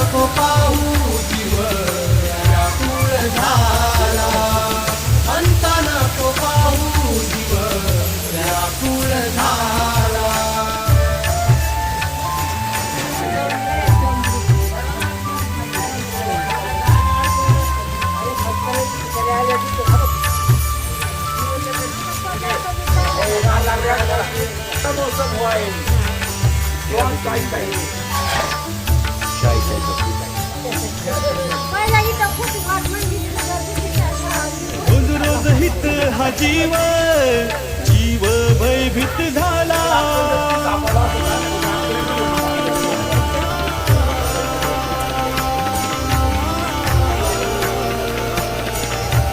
नको पाहू जीव व्याकुळ झाला, अंत नको पाहू जीव व्याकुळ झाला. रोज रोज हित हा जीव